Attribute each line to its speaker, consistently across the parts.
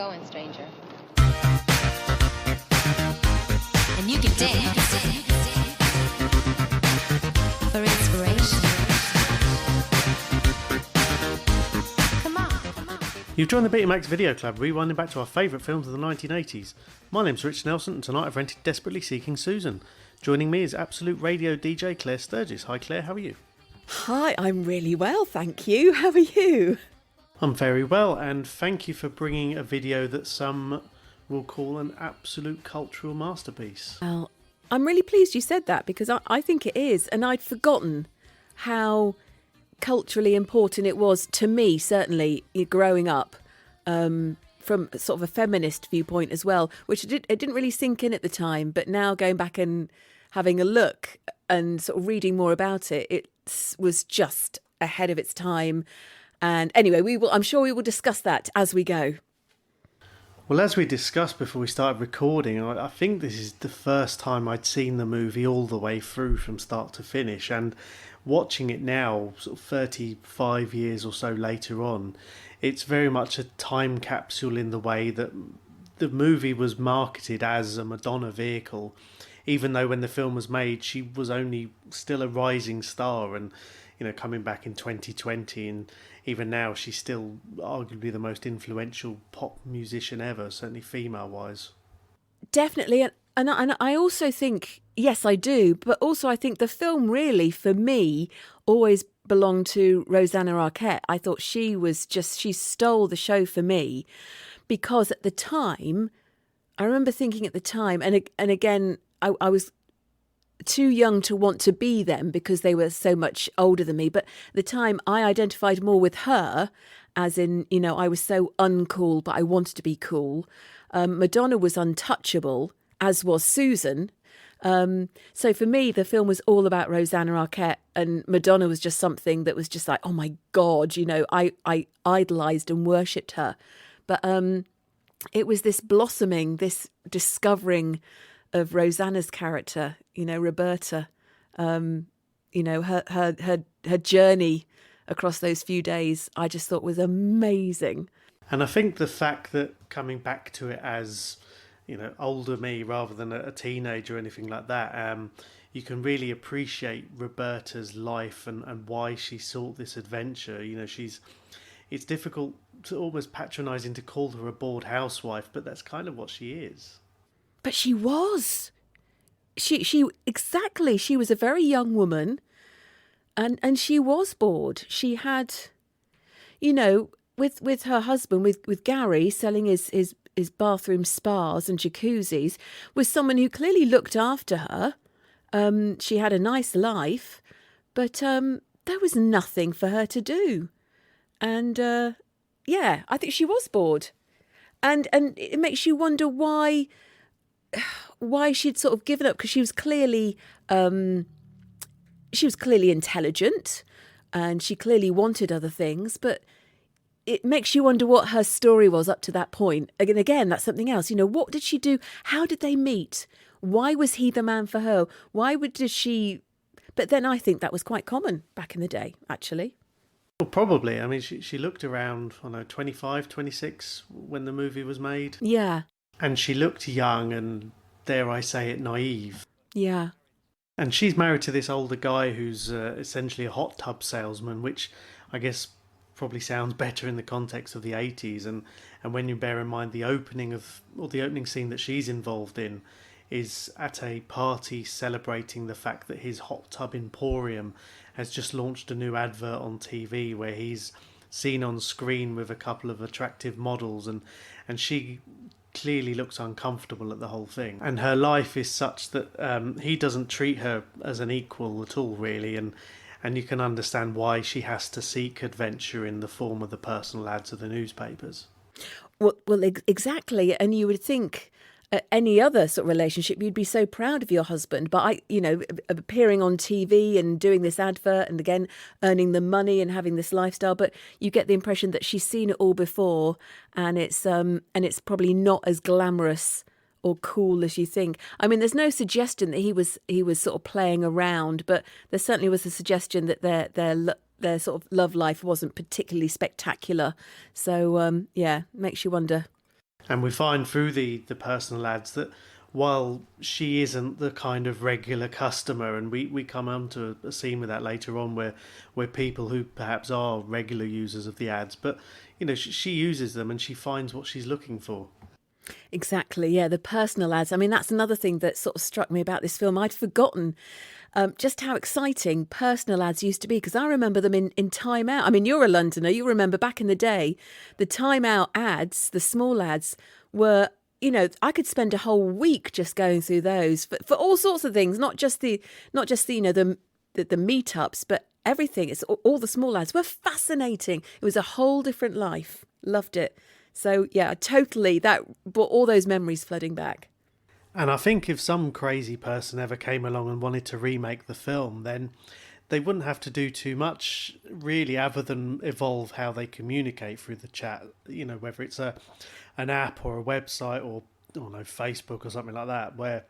Speaker 1: going, stranger?
Speaker 2: And you can dance for inspiration. Come on, come on.
Speaker 3: You've joined the Betamax Video Club, rewinding back to our favourite films of the 1980s. My name's Rich Nelson, and tonight I've rented Desperately Seeking Susan. Joining me is Absolute Radio DJ Claire Sturgis. Hi Claire, how are you?
Speaker 4: Hi, I'm really well, thank you. How are you?
Speaker 3: I'm very well, and thank you for bringing a video that some will call an absolute cultural masterpiece.
Speaker 4: Well, I'm really pleased you said that because I think it is, and I'd forgotten how culturally important it was to me, certainly growing up, from sort of a feminist viewpoint as well, which it didn't really sink in at the time, but now going back and having a look and sort of reading more about it, it was just ahead of its time. And anyway, I'm sure we will discuss that as we go.
Speaker 3: Well, as we discussed before we started recording, I think this is the first time I'd seen the movie all the way through from start to finish, and watching it now, sort of 35 years or so later on, it's very much a time capsule in the way that the movie was marketed as a Madonna vehicle, even though when the film was made, she was only still a rising star, and coming back in 2020, and even now she's still arguably the most influential pop musician ever, certainly female-wise.
Speaker 4: Definitely, and I also think, yes, I do, but also I think the film really, for me, always belonged to Rosanna Arquette. I thought she stole the show for me, because at the time, I remember thinking at the time, and again, I was too young to want to be them because they were so much older than me. But at the time, I identified more with her, as in, I was so uncool, but I wanted to be cool. Madonna was untouchable, as was Susan. So for me, the film was all about Rosanna Arquette, and Madonna was just something that was just like, oh my God, I idolised and worshipped her. But it was this blossoming, this discovering of Rosanna's character, Roberta, her journey across those few days, I just thought was amazing.
Speaker 3: And I think the fact that coming back to it as, older me rather than a teenager or anything like that, you can really appreciate Roberta's life and why she sought this adventure. It's difficult to almost patronising to call her a bored housewife, but that's kind of what she is.
Speaker 4: But she was. She exactly. She was a very young woman, and she was bored. She had, with her husband, with Gary selling his bathroom spas and jacuzzis, was someone who clearly looked after her. She had a nice life, but there was nothing for her to do, and I think she was bored, and it makes you wonder why she'd sort of given up, because she was clearly intelligent and she clearly wanted other things, but it makes you wonder what her story was up to that point. Again, that's something else. What did she do? How did they meet? Why was he the man for her? Did she... But then I think that was quite common back in the day, actually.
Speaker 3: Well, probably. I mean, she looked around, 25, 26 when the movie was made.
Speaker 4: Yeah.
Speaker 3: And she looked young and, dare I say it, naive.
Speaker 4: Yeah.
Speaker 3: And she's married to this older guy who's essentially a hot tub salesman, which I guess probably sounds better in the context of the 80s. And when you bear in mind the opening scene that she's involved in is at a party celebrating the fact that his hot tub emporium has just launched a new advert on TV where he's seen on screen with a couple of attractive models, and she clearly looks uncomfortable at the whole thing, and her life is such that he doesn't treat her as an equal at all, really, and you can understand why she has to seek adventure in the form of the personal ads of the newspapers.
Speaker 4: Well, exactly, and you would think any other sort of relationship, you'd be so proud of your husband. But appearing on TV and doing this advert and again earning the money and having this lifestyle, but you get the impression that she's seen it all before, and it's probably not as glamorous or cool as you think. I mean, there's no suggestion that he was sort of playing around, but there certainly was a suggestion that their sort of love life wasn't particularly spectacular. So makes you wonder.
Speaker 3: And we find through the personal ads that while she isn't the kind of regular customer, and we come on to a scene with that later on where people who perhaps are regular users of the ads, but she uses them and she finds what she's looking for.
Speaker 4: Exactly, yeah, the personal ads. I mean, that's another thing that sort of struck me about this film. I'd forgotten just how exciting personal ads used to be, because I remember them in Time Out. I mean, you're a Londoner, you remember back in the day, the Time Out ads, the small ads were, I could spend a whole week just going through those for all sorts of things, not just the the meetups, but everything. It's all the small ads were fascinating. It was a whole different life. Loved it. So yeah, totally. That brought all those memories flooding back.
Speaker 3: And I think if some crazy person ever came along and wanted to remake the film, then they wouldn't have to do too much really other than evolve how they communicate through the chat, whether it's an app or a website or I don't know, Facebook or something like that, where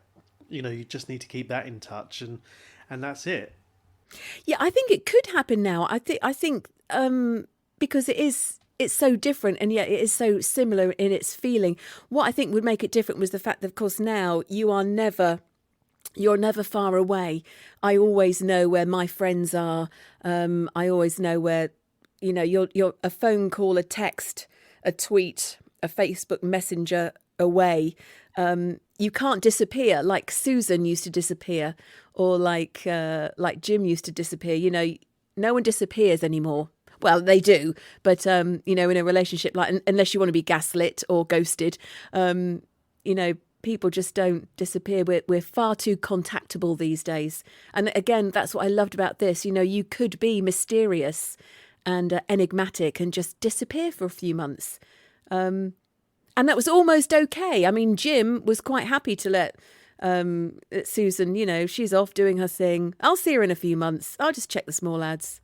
Speaker 3: you just need to keep that in touch and that's it.
Speaker 4: Yeah, I think it could happen now. I think because it's so different and yet it is so similar in its feeling. What I think would make it different was the fact that, of course, now you're never far away. I always know where my friends are. I always know where, you're a phone call, a text, a tweet, a Facebook Messenger away. You can't disappear like Susan used to disappear, or like Jim used to disappear. No one disappears anymore. Well, they do, but in a relationship, like unless you want to be gaslit or ghosted, people just don't disappear. We're far too contactable these days, and again, that's what I loved about this. You could be mysterious and enigmatic and just disappear for a few months. And that was almost okay. I mean, Jim was quite happy to let Susan, she's off doing her thing. I'll see her in a few months. I'll just check the small ads.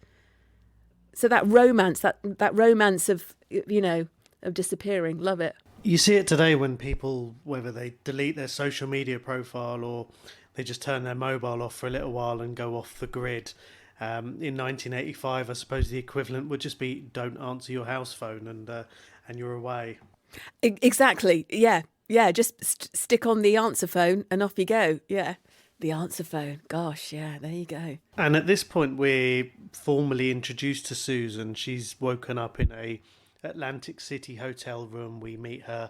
Speaker 4: So that romance, that romance of, of disappearing. Love it.
Speaker 3: You see it today when people, whether they delete their social media profile or they just turn their mobile off for a little while and go off the grid. In 1985, I suppose the equivalent would just be don't answer your house phone and you're away.
Speaker 4: Exactly. Yeah. Yeah. Just stick on the answer phone and off you go. Yeah. The answer phone. Gosh. Yeah. There you go.
Speaker 3: And at this point, we're formally introduced to Susan. She's woken up in a Atlantic City hotel room. We meet her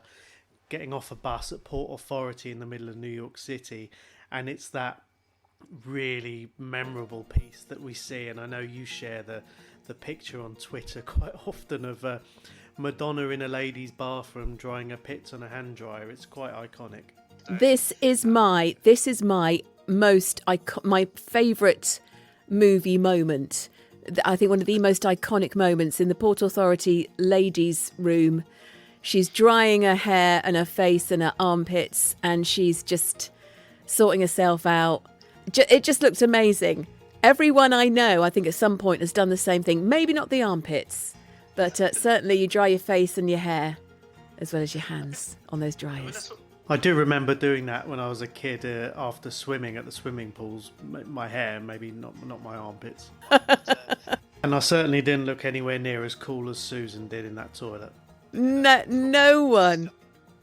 Speaker 3: getting off a bus at Port Authority in the middle of New York City. And it's that really memorable piece that we see. And I know you share the picture on Twitter quite often of Madonna in a lady's bathroom drying her pits on a hand dryer. It's quite iconic.
Speaker 4: This is my my favourite movie moment. I think one of the most iconic moments in the Port Authority ladies' room. She's drying her hair and her face and her armpits, and she's just sorting herself out. It just looks amazing. Everyone I know, I think at some point has done the same thing. Maybe not the armpits, but certainly you dry your face and your hair as well as your hands on those dryers.
Speaker 3: I do remember doing that when I was a kid after swimming at the swimming pools. My hair, maybe not my armpits. And I certainly didn't look anywhere near as cool as Susan did in that toilet.
Speaker 4: No one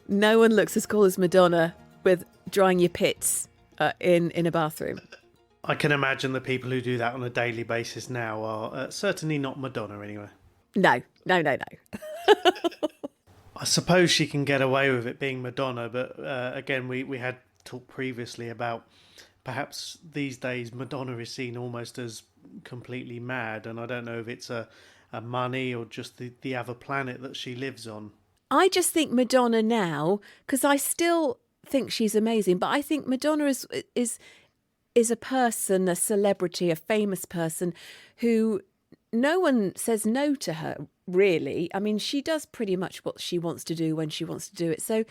Speaker 4: looks as cool as Madonna with drying your pits in a bathroom.
Speaker 3: I can imagine the people who do that on a daily basis now are certainly not Madonna anyway.
Speaker 4: No.
Speaker 3: I suppose she can get away with it being Madonna, but again, we had talked previously about perhaps these days Madonna is seen almost as completely mad, and I don't know if it's a money or just the other planet that she lives on.
Speaker 4: I just think Madonna now, because I still think she's amazing, but I think Madonna is a person, a celebrity, a famous person who no one says no to her, really. I mean, she does pretty much what she wants to do when she wants to do it. So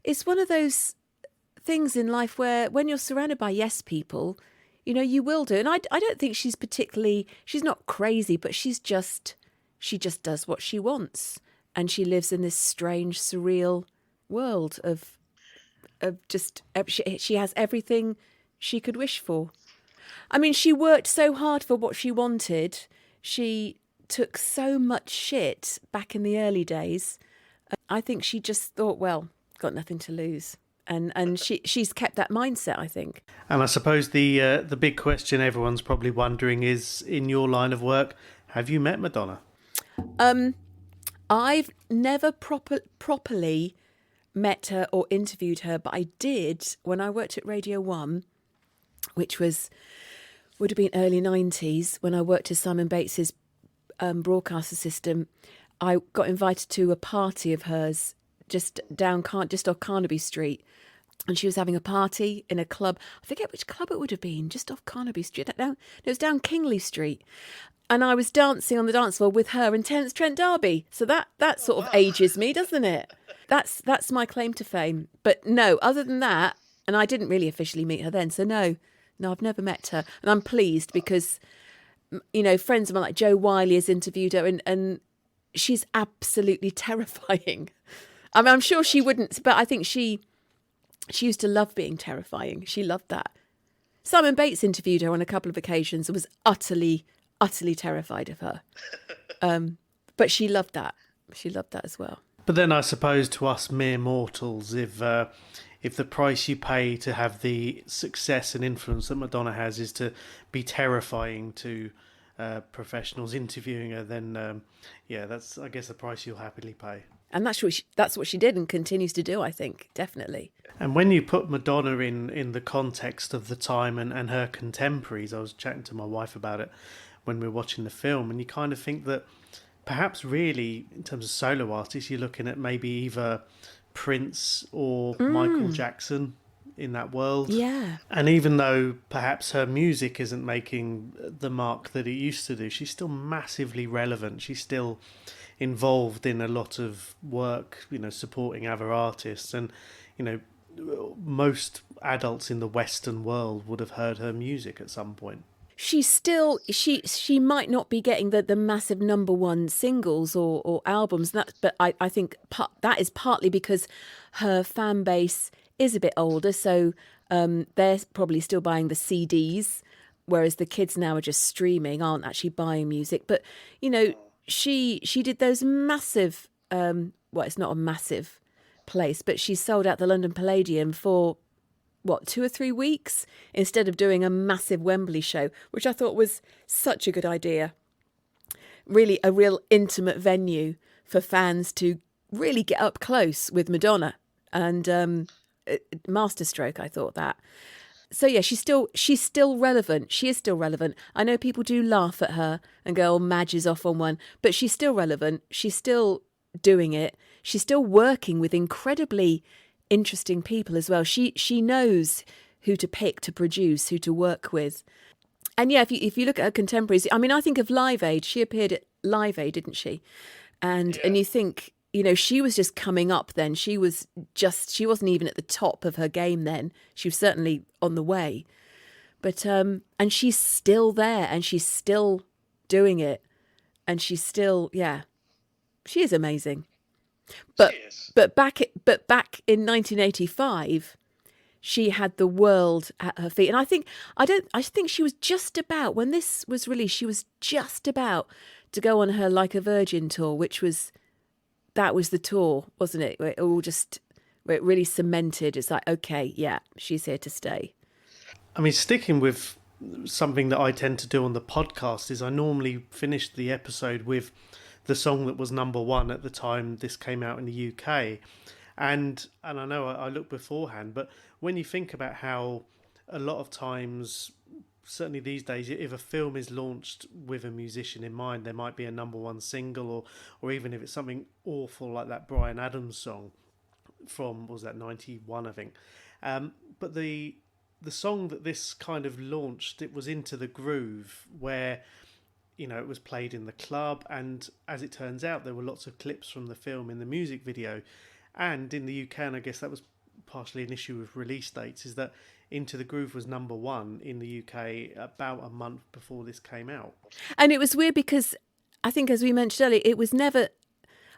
Speaker 4: it's one of those things in life where when you're surrounded by yes people, you will do. And I don't think she's not crazy, but she just does what she wants. And she lives in this strange, surreal world of just, she has everything she could wish for. I mean, she worked so hard for what she wanted. She took so much shit back in the early days. I think she just thought, well, got nothing to lose. And she's kept that mindset, I think.
Speaker 3: And I suppose the big question everyone's probably wondering is, in your line of work, have you met Madonna?
Speaker 4: I've never properly met her or interviewed her, but I did when I worked at Radio 1, which would have been early 90s, when I worked as Simon Bates's broadcast assistant. I got invited to a party of hers just off Carnaby Street. And she was having a party in a club. I forget which club it would have been, just off Carnaby Street. It was down Kingley Street. And I was dancing on the dance floor with her and Terence Trent D'Arby. So that sort of ages me, doesn't it? That's my claim to fame. But no, other than that, and I didn't really officially meet her then. So no, I've never met her. And I'm pleased because, friends of mine like Joe Wiley has interviewed her and she's absolutely terrifying. I mean, I'm sure she wouldn't, but I think she used to love being terrifying. She loved that. Simon Bates interviewed her on a couple of occasions and was utterly, utterly terrified of her. But she loved that. She loved that as well.
Speaker 3: But then I suppose to us mere mortals, if the price you pay to have the success and influence that Madonna has is to be terrifying to professionals interviewing her, then that's, I guess, the price you'll happily pay.
Speaker 4: And that's what she did and continues to do, I think, definitely.
Speaker 3: And when you put Madonna in the context of the time and her contemporaries, I was chatting to my wife about it when we were watching the film, and you kind of think that perhaps really, in terms of solo artists, you're looking at maybe either Prince or Michael Jackson in that world.
Speaker 4: Yeah.
Speaker 3: And even though perhaps her music isn't making the mark that it used to do, she's still massively relevant. She's still involved in a lot of work, supporting other artists. And, most adults in the Western world would have heard her music at some point.
Speaker 4: She's still, she might not be getting the massive number one singles or albums, but I think that is partly because her fan base is a bit older, so they're probably still buying the CDs, whereas the kids now are just streaming, aren't actually buying music. But, she did those massive, it's not a massive place, but she sold out the London Palladium for 2 or 3 weeks instead of doing a massive Wembley show, which I thought was such a good idea. Really a real intimate venue for fans to really get up close with Madonna, and masterstroke, I thought that. So yeah, she's still relevant. She is still relevant. I know people do laugh at her and go, "Oh, Madge is off on one," but she's still relevant. She's still doing it. She's still working with incredibly interesting people as well. She knows who to pick to produce, who to work with. And yeah, if you look at her contemporaries, I mean, I think of Live Aid. She appeared at Live Aid, didn't she? And you think, she was just coming up then. She wasn't even at the top of her game then. She was certainly on the way. But and she's still there and she's still doing it. And she's still, she is amazing. But back in 1985, she had the world at her feet. And I think she was just about, when this was released, she was just about to go on her Like a Virgin tour, that was the tour, wasn't it? Where it really cemented. It's like, okay, yeah, she's here to stay.
Speaker 3: I mean, sticking with something that I tend to do on the podcast is I normally finish the episode with the song that was number one at the time this came out in the UK. And I know I looked beforehand, but when you think about how a lot of times, certainly these days, if a film is launched with a musician in mind, there might be a number one single, or even if it's something awful like that Bryan Adams song from, what was that, 91, I think. But the song that this kind of launched, it was Into the Groove, where it was played in the club, and as it turns out, there were lots of clips from the film in the music video. And in the UK, and I guess that was partially an issue with release dates, is that Into the Groove was number one in the UK about a month before this came out.
Speaker 4: And it was weird because I think, as we mentioned earlier, it was never,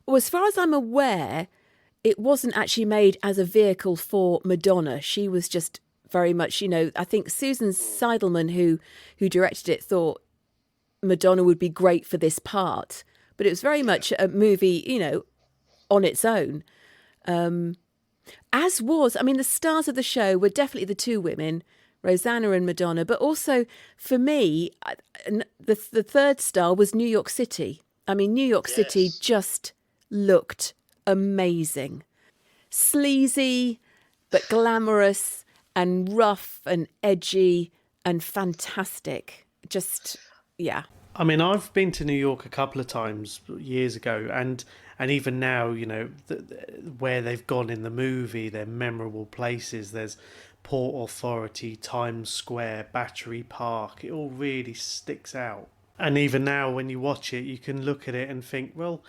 Speaker 4: well, as far as I'm aware, it wasn't actually made as a vehicle for Madonna. She was just very much, I think Susan Seidelman, who directed it, thought Madonna would be great for this part. But it was very much a movie, on its own. As was, I mean, the stars of the show were definitely the two women, Rosanna and Madonna, but also for me, the third star was New York City. I mean, New York City just looked amazing. Sleazy, but glamorous and rough and edgy and fantastic. Just, yeah.
Speaker 3: I mean, I've been to New York a couple of times years ago, and even now, where they've gone in the movie, they're memorable places. There's Port Authority, Times Square, Battery Park. It all really sticks out. And even now, when you watch it, you can look at it and think, well,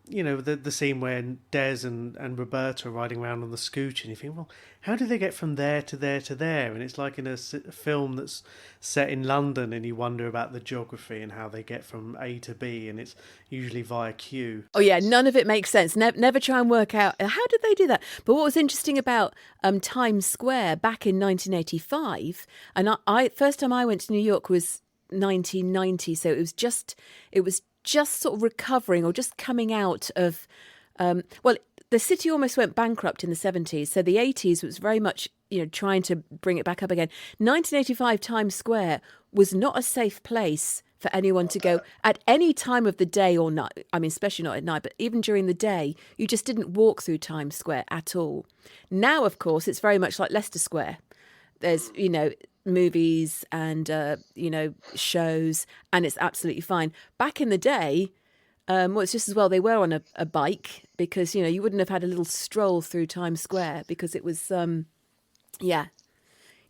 Speaker 3: the scene where Des and Roberta are riding around on the scooter, and you think, well, how do they get from there to there to there? And it's like in a film that's set in London, and you wonder about the geography and how they get from A to B, and it's usually via queue.
Speaker 4: Oh yeah, none of it makes sense. Never try and work out how did they do that. But what was interesting about Times Square back in 1985, and I first time I went to New York was 1990, so it was just sort of recovering or just coming out of, the city almost went bankrupt in the 70s. So the 80s was very much, trying to bring it back up again. 1985 Times Square was not a safe place for anyone to go at any time of the day or night. I mean, especially not at night, but even during the day, you just didn't walk through Times Square at all. Now, of course, it's very much like Leicester Square. There's, movies and shows, and it's absolutely fine. Back in the day, it's just as well they were on a bike, because you wouldn't have had a little stroll through Times Square, because it was you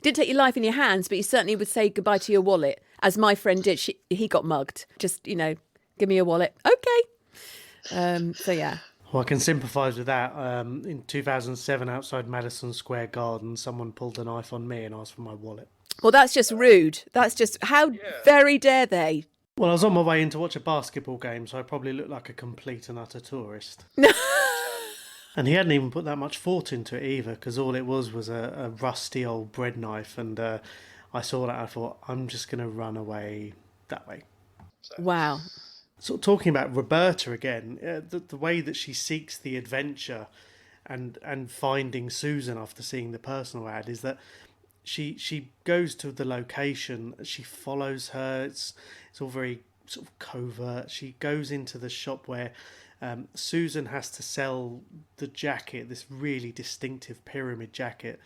Speaker 4: didn't take your life in your hands, but you certainly would say goodbye to your wallet, as my friend did. He got mugged. Just give me your wallet. Okay. So yeah.
Speaker 3: Well, I can sympathise with that. In 2007, outside Madison Square Garden, someone pulled a knife on me and asked for my wallet.
Speaker 4: Well, that's just rude. That's just, how very dare they?
Speaker 3: Well, I was on my way in to watch a basketball game, so I probably looked like a complete and utter tourist. And he hadn't even put that much thought into it either, because all it was a rusty old bread knife, and I saw that, I thought, I'm just going to run away that way.
Speaker 4: Wow.
Speaker 3: Sort of talking about Roberta again, the way that she seeks the adventure and finding Susan after seeing the personal ad is that she goes to the location, she follows her, it's all very sort of covert. She goes into the shop where Susan has to sell the jacket, this really distinctive pyramid jacket,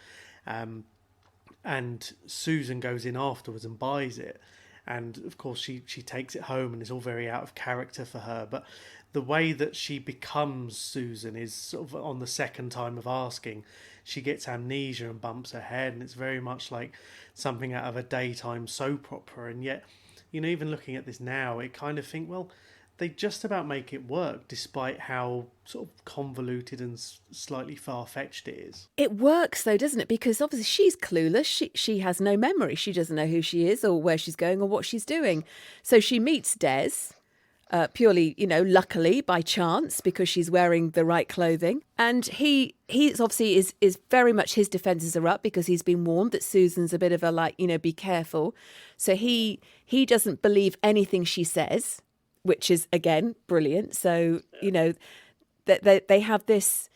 Speaker 3: and Susan goes in afterwards and buys it. And of course she takes it home, and it's all very out of character for her. But the way that she becomes Susan is sort of on the second time of asking. She gets amnesia and bumps her head, and it's very much like something out of a daytime soap opera. And yet, even looking at this now, it kind of think, well, they just about make it work, despite how sort of convoluted and slightly far-fetched it is.
Speaker 4: It works though, doesn't it? Because obviously she's clueless. She has no memory. She doesn't know who she is or where she's going or what she's doing. So she meets Des, purely, luckily by chance, because she's wearing the right clothing. And he's obviously is very much, his defences are up because he's been warned that Susan's a bit of a be careful. So he doesn't believe anything she says, which is, again, brilliant. So, they have this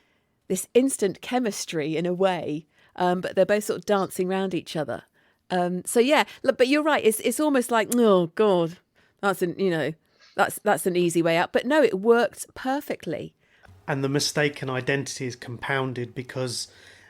Speaker 4: instant chemistry in a way, but they're both sort of dancing around each other. So, yeah, but you're right. It's almost like, oh, God, that's an easy way out. But no, it worked perfectly.
Speaker 3: And the mistaken identity is compounded because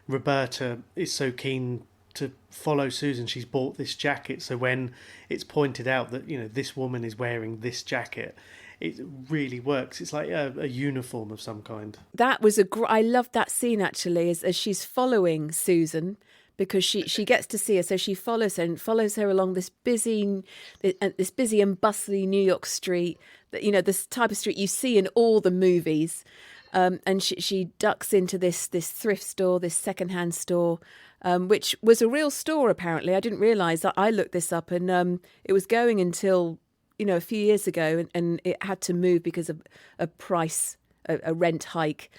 Speaker 3: Roberta is so keen to follow Susan. She's bought this jacket, so when it's pointed out that this woman is wearing this jacket, it really works. It's like a uniform of some kind.
Speaker 4: That was I loved that scene actually, as she's following Susan, because she gets to see her, so she follows her and follows her along this busy and bustly New York street, that this type of street you see in all the movies. And she ducks into this thrift store, this secondhand store, which was a real store, apparently. I didn't realise that. I looked this up, and it was going until, a few years ago, and it had to move because of a rent hike.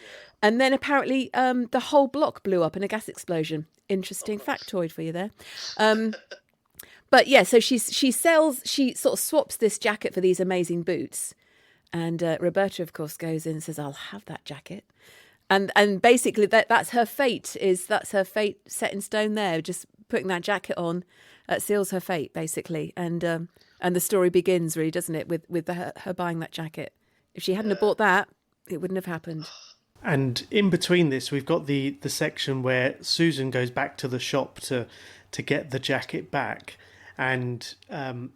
Speaker 4: And then apparently the whole block blew up in a gas explosion. Interesting factoid for you there. But yeah, so she sort of swaps this jacket for these amazing boots. And Roberta, of course, goes in and says, "I'll have that jacket." And basically that's her fate. That's her fate set in stone there. Just putting that jacket on seals her fate, basically. And the story begins, really, doesn't it, with her buying that jacket. If she hadn't have bought that, it wouldn't have happened.
Speaker 3: And in between this, we've got the section where Susan goes back to the shop to get the jacket back. And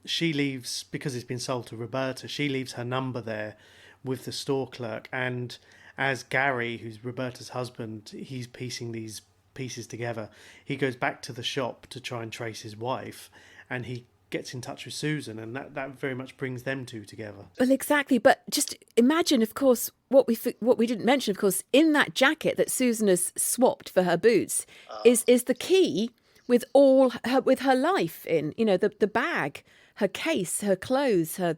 Speaker 3: she leaves, because it's been sold to Roberta, she leaves her number there with the store clerk. And as Gary, who's Roberta's husband, he's piecing these pieces together, he goes back to the shop to try and trace his wife, and he gets in touch with Susan, and that very much brings them two together.
Speaker 4: Well, exactly. But just imagine, of course, what we didn't mention, of course, in that jacket that Susan has swapped for her boots is the key with her life in, the bag, her case, her clothes, her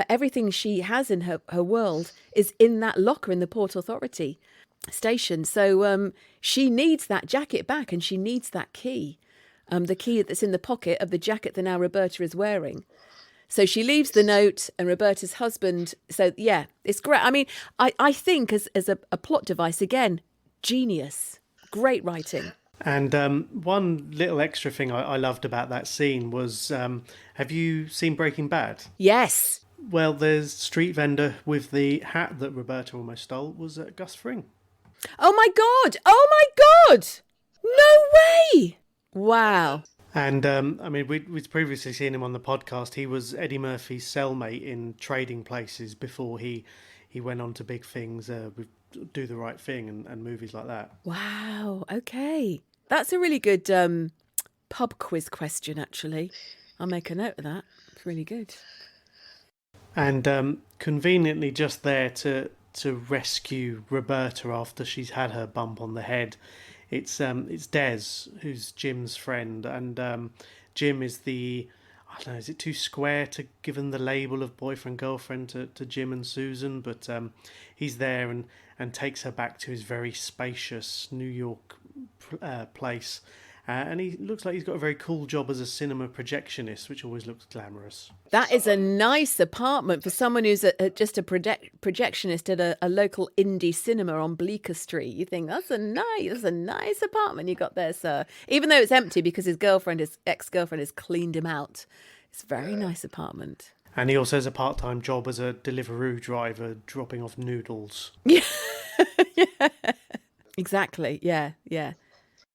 Speaker 4: everything she has in her world is in that locker in the Port Authority station. So she needs that jacket back, and she needs that key, the key that's in the pocket of the jacket that now Roberta is wearing. So she leaves the note, and Roberta's husband. So yeah, it's great. I mean, I think as a plot device, again, genius, great writing.
Speaker 3: And one little extra thing I loved about that scene was, have you seen Breaking Bad?
Speaker 4: Yes.
Speaker 3: Well, there's street vendor with the hat that Roberta almost stole was Gus Fring.
Speaker 4: Oh my God! Oh my God! No way! Wow.
Speaker 3: And I mean, we'd previously seen him on the podcast. He was Eddie Murphy's cellmate in Trading Places before he went on to big things with Do the Right Thing and movies like that.
Speaker 4: Wow. Okay. That's a really good pub quiz question, actually. I'll make a note of that. It's really good.
Speaker 3: And conveniently just there to rescue Roberta after she's had her bump on the head, it's Des, who's Jim's friend, and Jim is I don't know, is it too square to give him the label of boyfriend girlfriend to Jim and Susan, but he's there and takes her back to his very spacious New York place. And he looks like he's got a very cool job as a cinema projectionist, which always looks glamorous.
Speaker 4: That is a nice apartment for someone who's just a projectionist at a local indie cinema on Bleecker Street. You think, that's a nice apartment you got there, sir. Even though it's empty because his ex-girlfriend has cleaned him out. It's a very nice apartment.
Speaker 3: And he also has a part-time job as a Deliveroo driver, dropping off noodles.
Speaker 4: Yeah. Yeah. Exactly. Yeah. Yeah.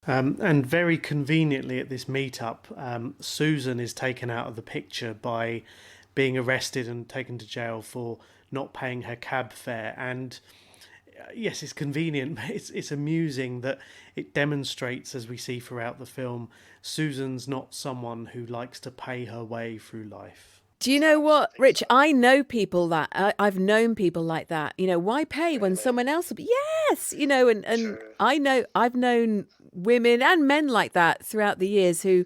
Speaker 3: And very conveniently at this meetup, Susan is taken out of the picture by being arrested and taken to jail for not paying her cab fare. And yes, it's convenient, but it's amusing that it demonstrates, as we see throughout the film, Susan's not someone who likes to pay her way through life.
Speaker 4: Do you know what, Rich? I know people that I've known people like that. Why pay when someone else will be? Yes, and I've known women and men like that throughout the years who,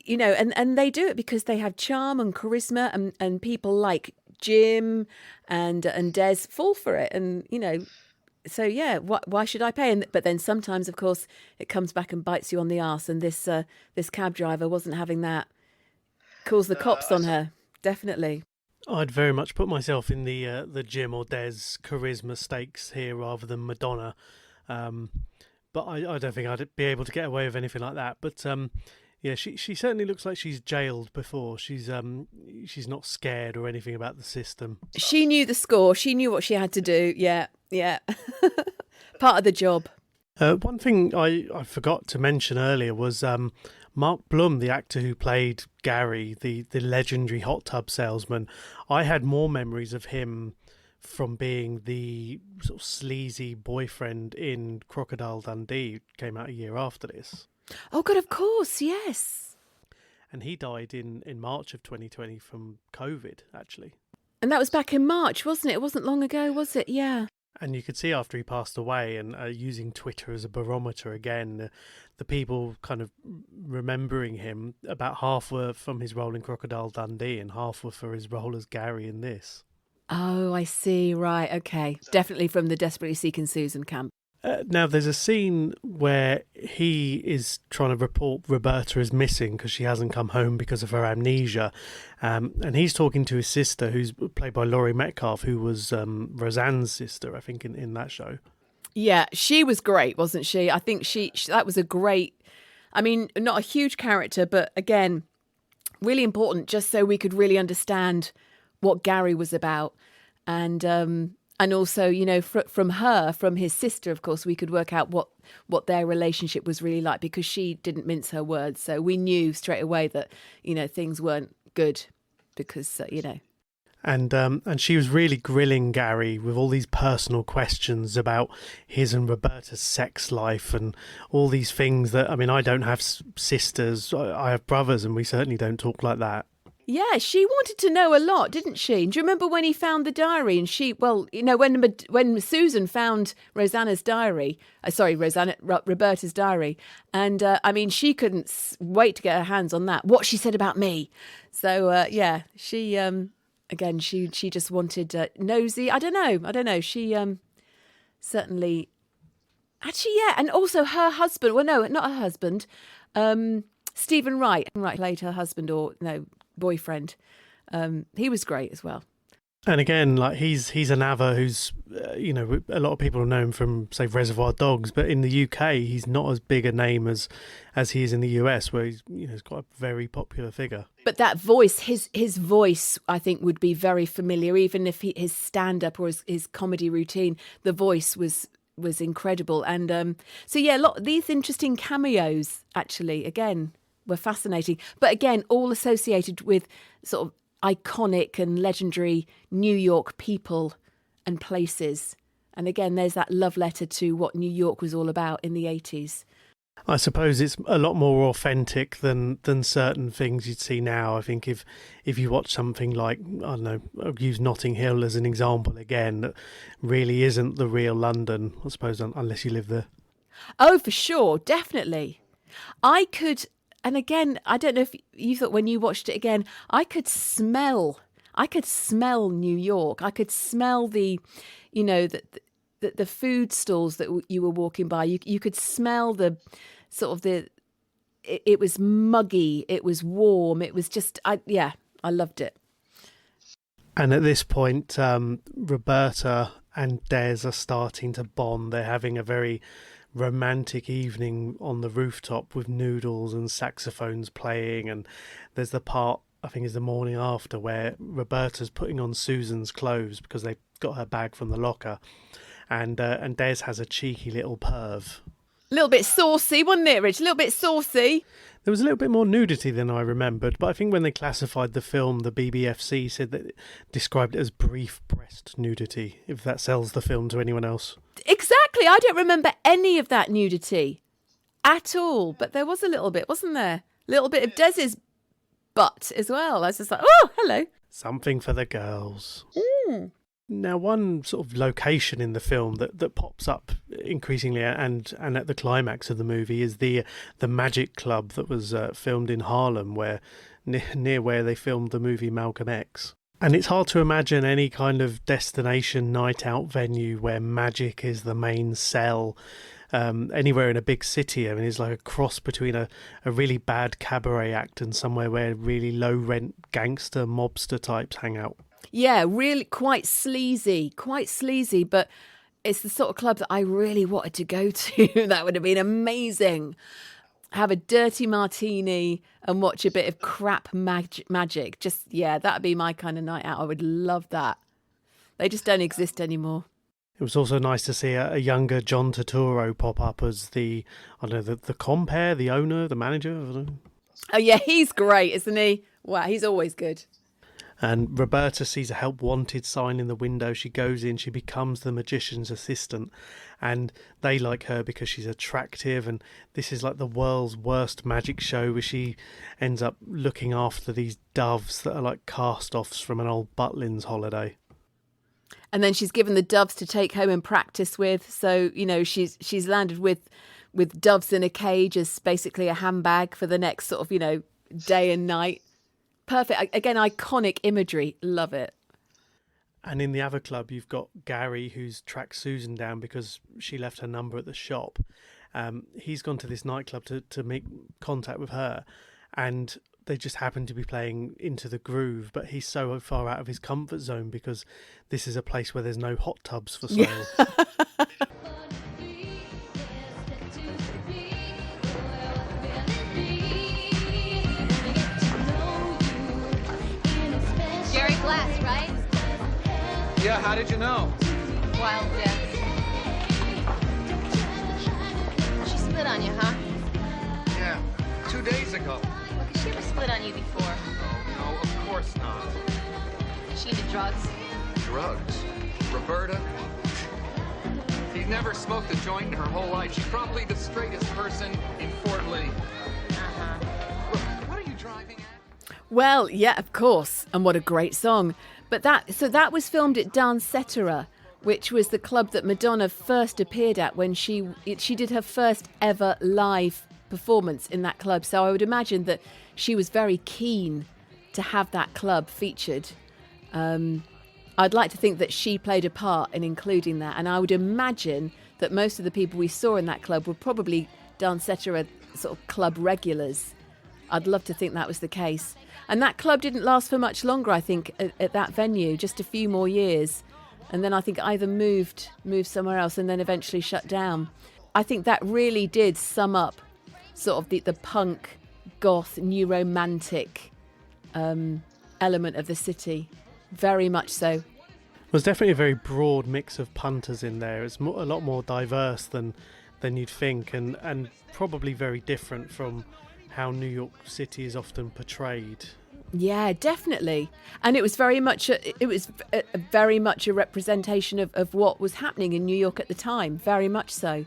Speaker 4: and they do it because they have charm and charisma, and people like Jim and Des fall for it, and so yeah, why should I pay? But then sometimes, of course, it comes back and bites you on the arse, and this cab driver wasn't having that. Calls the cops on her, definitely.
Speaker 3: I'd very much put myself in the Jim or Des charisma stakes here rather than Madonna, but I don't think I'd be able to get away with anything like that. But yeah, she certainly looks like she's jailed before. She's not scared or anything about the system.
Speaker 4: She knew the score. She knew what she had to do. Yeah, yeah, part of the job.
Speaker 3: One thing I forgot to mention earlier was Mark Blum, the actor who played Gary, the legendary hot tub salesman. I had more memories of him from being the sort of sleazy boyfriend in Crocodile Dundee. Came out a year after this.
Speaker 4: Oh God, of course, yes.
Speaker 3: And he died in March of 2020 from COVID, actually.
Speaker 4: And that was back in March, wasn't it? It wasn't long ago, was it? Yeah.
Speaker 3: And you could see after he passed away, and using Twitter as a barometer again, the people kind of remembering him, about half were from his role in Crocodile Dundee and half were for his role as Gary in this.
Speaker 4: Oh, I see. Right. Okay. Definitely from the Desperately Seeking Susan camp.
Speaker 3: Now, there's a scene where he is trying to report Roberta as missing because she hasn't come home because of her amnesia. And he's talking to his sister, who's played by Laurie Metcalf, who was Roseanne's sister, I think, in that show.
Speaker 4: Yeah, she was great, wasn't she? I think she that was a great, I mean, not a huge character, but again, really important just so we could really understand what Gary was about. And also, you know, from his sister, of course, we could work out what their relationship was really like, because she didn't mince her words. So we knew straight away that, you know, things weren't good because, you know.
Speaker 3: And she was really grilling Gary with all these personal questions about his and Roberta's sex life and all these things that, I mean, I don't have sisters, I have brothers, and we certainly don't talk like that.
Speaker 4: Yeah, she wanted to know a lot, didn't she? Do you remember when he found the diary? And she, well, you know, when Susan found Roberta's diary, and I mean, she couldn't wait to get her hands on that. What she said about me. So yeah, she again, she just wanted nosy. I don't know. She certainly, actually, yeah, and also her husband. Well, no, not her husband. Stephen Wright played her husband, or no, boyfriend. He was great as well.
Speaker 3: And again, like he's an Ava who's, you know, a lot of people know him from, say, Reservoir Dogs, but in the UK, he's not as big a name as he is in the US, where he's, you know, he's quite a very popular figure.
Speaker 4: But that voice, his voice, I think would be very familiar, even if his stand-up or his comedy routine, the voice was incredible. And so, yeah, a lot of these interesting cameos, actually, again, were fascinating. But again, all associated with sort of iconic and legendary New York people and places. And again, there's that love letter to what New York was all about in the 80s.
Speaker 3: I suppose it's a lot more authentic than certain things you'd see now. I think if you watch something like, I don't know, I'll use Notting Hill as an example again, that really isn't the real London, I suppose, unless you live there.
Speaker 4: Oh, for sure, definitely. I could, and again, I don't know if you thought when you watched it again, I could smell New York. I could smell the, you know, the food stalls that you were walking by. You could smell the sort of it was muggy, it was warm, it was just, I loved it.
Speaker 3: And at this point, Roberta and Des are starting to bond. They're having a very romantic evening on the rooftop with noodles and saxophones playing. And there's the part, I think is the morning after, where Roberta's putting on Susan's clothes because they got her bag from the locker. And Des has a cheeky little perv.
Speaker 4: A little bit saucy, wasn't it, Rich? A little bit saucy.
Speaker 3: There was a little bit more nudity than I remembered, but I think when they classified the film, the BBFC said that described it as brief breast nudity, if that sells the film to anyone else.
Speaker 4: Exactly. I don't remember any of that nudity at all, but there was a little bit, wasn't there? A little bit of Des's butt as well. I was just like, oh, hello.
Speaker 3: Something for the girls. Now, one sort of location in the film that pops up increasingly and at the climax of the movie is the Magic Club that was filmed in Harlem, where near where they filmed the movie Malcolm X. And it's hard to imagine any kind of destination night out venue where magic is the main sell anywhere in a big city. I mean, it's like a cross between a really bad cabaret act and somewhere where really low rent gangster mobster types hang out.
Speaker 4: Yeah, really quite sleazy, but it's the sort of club that I really wanted to go to. That would have been amazing. Have a dirty martini and watch a bit of crap magic. Just, yeah, that'd be my kind of night out. I would love that. They just don't exist anymore.
Speaker 3: It was also nice to see a younger John Turturro pop up as the compere, the owner, the manager. I don't know.
Speaker 4: Oh, yeah, he's great, isn't he? Wow, he's always good.
Speaker 3: And Roberta sees a help wanted sign in the window. She goes in, she becomes the magician's assistant, and they like her because she's attractive. And this is like the world's worst magic show where she ends up looking after these doves that are like cast-offs from an old Butlins holiday.
Speaker 4: And then she's given the doves to take home and practice with. So, you know, she's landed with doves in a cage as basically a handbag for the next sort of, you know, day and night. Perfect. Again, iconic imagery. Love it.
Speaker 3: And in the other club, you've got Gary, who's tracked Susan down because she left her number at the shop. He's gone to this nightclub to make contact with her, and they just happen to be playing Into the Groove, but he's so far out of his comfort zone because this is a place where there's no hot tubs for sale.
Speaker 2: Jerry Glass, right?
Speaker 1: Yeah, how did you know?
Speaker 2: Wild guess. She split on you, huh?
Speaker 1: Yeah, 2 days ago.
Speaker 2: Look, has she ever split on you before?
Speaker 1: Oh, no, of course not.
Speaker 2: Is she into drugs?
Speaker 1: Drugs? Roberta? She's never smoked a joint in her whole life. She's probably the straightest person in Fort Lee.
Speaker 2: Uh-huh.
Speaker 1: Look, what are you driving at?
Speaker 4: Well, yeah, of course. And what a great song. But that was filmed at Danceteria, which was the club that Madonna first appeared at when she did her first ever live performance in that club. So I would imagine that she was very keen to have that club featured. I'd like to think that she played a part in including that. And I would imagine that most of the people we saw in that club were probably Danceteria sort of club regulars. I'd love to think that was the case. And that club didn't last for much longer, I think, at that venue, just a few more years. And then I think either moved somewhere else and then eventually shut down. I think that really did sum up sort of the punk, goth, new romantic element of the city. Very much so.
Speaker 3: There's definitely a very broad mix of punters in there. It's a lot more diverse than you'd think, and probably very different from how New York City is often portrayed.
Speaker 4: Yeah, definitely. And it was very much very much a representation of what was happening in New York at the time. Very much so.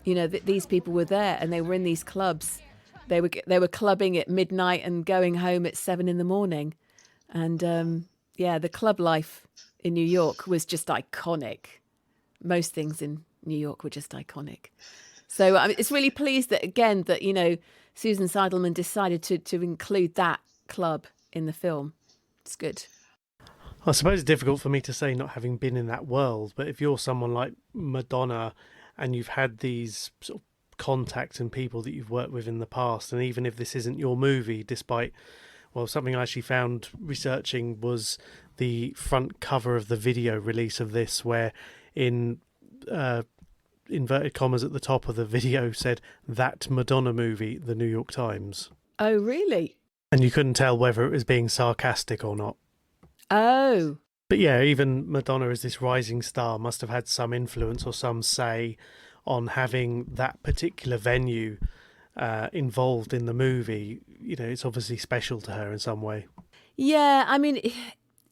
Speaker 4: These people were there and they were in these clubs. They were clubbing at midnight and going home at 7 a.m. And the club life in New York was just iconic. Most things in New York were just iconic. So it's really pleased that Susan Seidelman decided to include that club in the film. It's good.
Speaker 3: I suppose it's difficult for me to say not having been in that world, but if you're someone like Madonna and you've had these sort of contacts and people that you've worked with in the past, and even if this isn't your movie, despite, well, something I actually found researching was the front cover of the video release of this, where in inverted commas at the top of the video said, "That Madonna movie, the New York Times."
Speaker 4: Oh, really?
Speaker 3: And you couldn't tell whether it was being sarcastic or not.
Speaker 4: Oh.
Speaker 3: But yeah, even Madonna as this rising star must have had some influence or some say on having that particular venue involved in the movie. It's obviously special to her in some way.
Speaker 4: Yeah, I mean,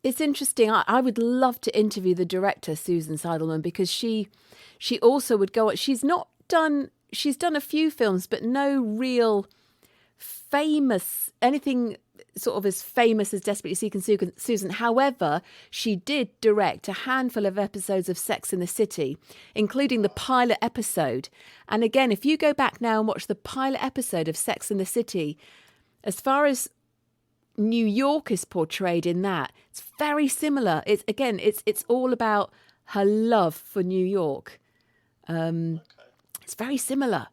Speaker 4: it's interesting. I would love to interview the director, Susan Seidelman, because she also would go. She's done a few films, but no real anything sort of as famous as Desperately Seeking Susan. However, she did direct a handful of episodes of Sex and the City, including the pilot episode. And again, if you go back now and watch the pilot episode of Sex and the City, as far as New York is portrayed in that, it's very similar. It's all about her love for New York. It's very similar,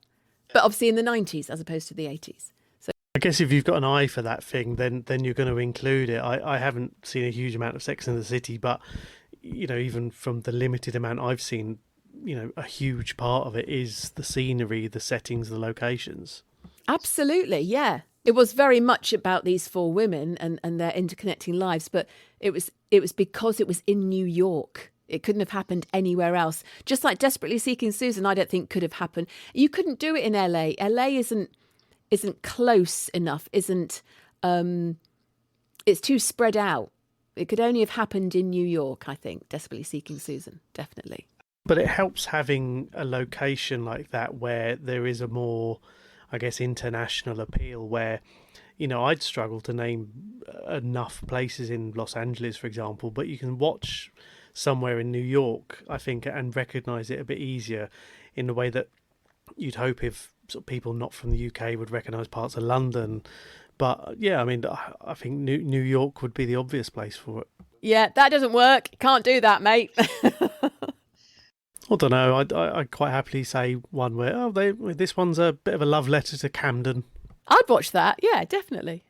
Speaker 4: but obviously in the 90s as opposed to the 80s. So
Speaker 3: I guess if you've got an eye for that thing, then you're going to include it. I haven't seen a huge amount of Sex and the City, but even from the limited amount I've seen, a huge part of it is the scenery, the settings, the locations.
Speaker 4: Absolutely, yeah. It was very much about these four women and their interconnecting lives, but it was because it was in New York. It couldn't have happened anywhere else. Just like Desperately Seeking Susan, I don't think could have happened. You couldn't do it in LA. LA isn't close enough. It's too spread out. It could only have happened in New York, I think. Desperately Seeking Susan, definitely.
Speaker 3: But it helps having a location like that where there is a more, I guess, international appeal, where, I'd struggle to name enough places in Los Angeles, for example, but you can watch somewhere in New York, I think, and recognise it a bit easier in the way that you'd hope if sort of people not from the UK would recognise parts of London. But yeah, I mean, I think New York would be the obvious place for it.
Speaker 4: Yeah, that doesn't work. Can't do that, mate.
Speaker 3: I don't know. I'd quite happily say one where this one's a bit of a love letter to Camden.
Speaker 4: I'd watch that. Yeah, definitely.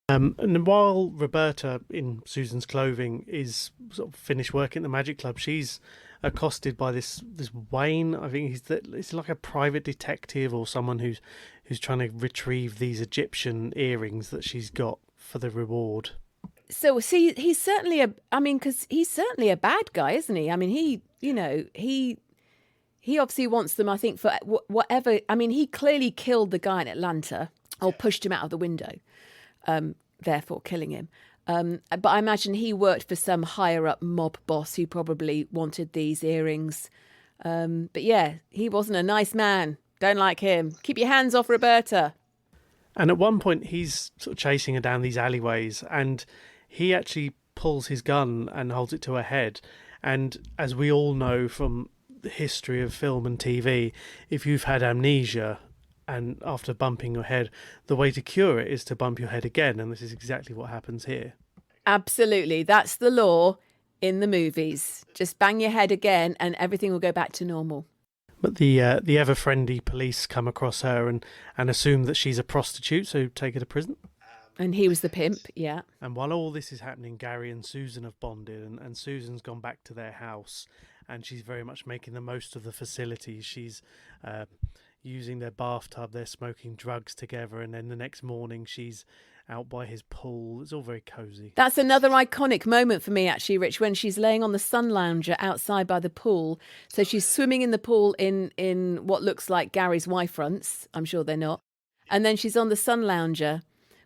Speaker 3: And while Roberta in Susan's clothing is sort of finished working at the Magic Club, she's accosted by this Wayne. I think it's like a private detective or someone who's trying to retrieve these Egyptian earrings that she's got for the reward.
Speaker 4: So see, he's certainly because he's certainly a bad guy, isn't he? I mean, he obviously wants them, I think, for whatever. I mean, he clearly killed the guy in Atlanta or pushed him out of the window, therefore killing him. But I imagine he worked for some higher up mob boss who probably wanted these earrings. But yeah, he wasn't a nice man. Don't like him. Keep your hands off Roberta.
Speaker 3: And at one point, he's sort of chasing her down these alleyways, and he actually pulls his gun and holds it to her head. And as we all know from the history of film and TV, if you've had amnesia and after bumping your head, the way to cure it is to bump your head again. And this is exactly what happens here.
Speaker 4: Absolutely. That's the law in the movies. Just bang your head again and everything will go back to normal.
Speaker 3: But the ever-friendly police come across her and assume that she's a prostitute, so take her to prison.
Speaker 4: And he was the pimp, yeah.
Speaker 3: And while all this is happening, Gary and Susan have bonded, and Susan's gone back to their house, and she's very much making the most of the facilities. She's using their bathtub, they're smoking drugs together, and then the next morning she's out by his pool. It's all very cosy.
Speaker 4: That's another iconic moment for me, actually, Rich, when she's laying on the sun lounger outside by the pool. So she's swimming in the pool in what looks like Gary's Y fronts. I'm sure they're not. And then she's on the sun lounger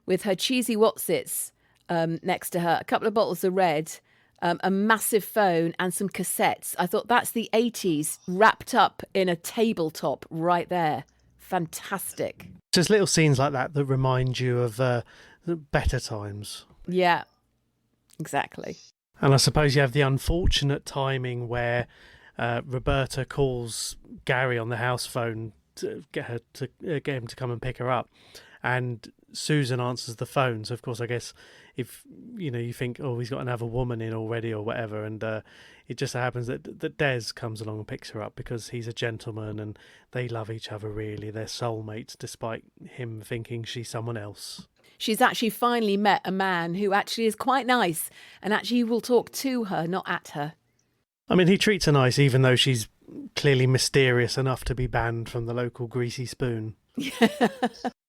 Speaker 4: with her cheesy Wotsits next to her, a couple of bottles of red, a massive phone and some cassettes. I thought that's the 80s wrapped up in a tabletop right there. Fantastic.
Speaker 3: Just little scenes like that remind you of better times.
Speaker 4: Yeah, exactly.
Speaker 3: And I suppose you have the unfortunate timing where Roberta calls Gary on the house phone to get him to come and pick her up, and Susan answers the phone. So of course, I guess if you think, oh, he's got another woman in already or whatever, and it just so happens that Des comes along and picks her up because he's a gentleman and they love each other really. They're soulmates, despite him thinking she's someone else.
Speaker 4: She's actually finally met a man who actually is quite nice and actually will talk to her, not at her.
Speaker 3: I mean, he treats her nice, even though she's clearly mysterious enough to be banned from the local Greasy Spoon.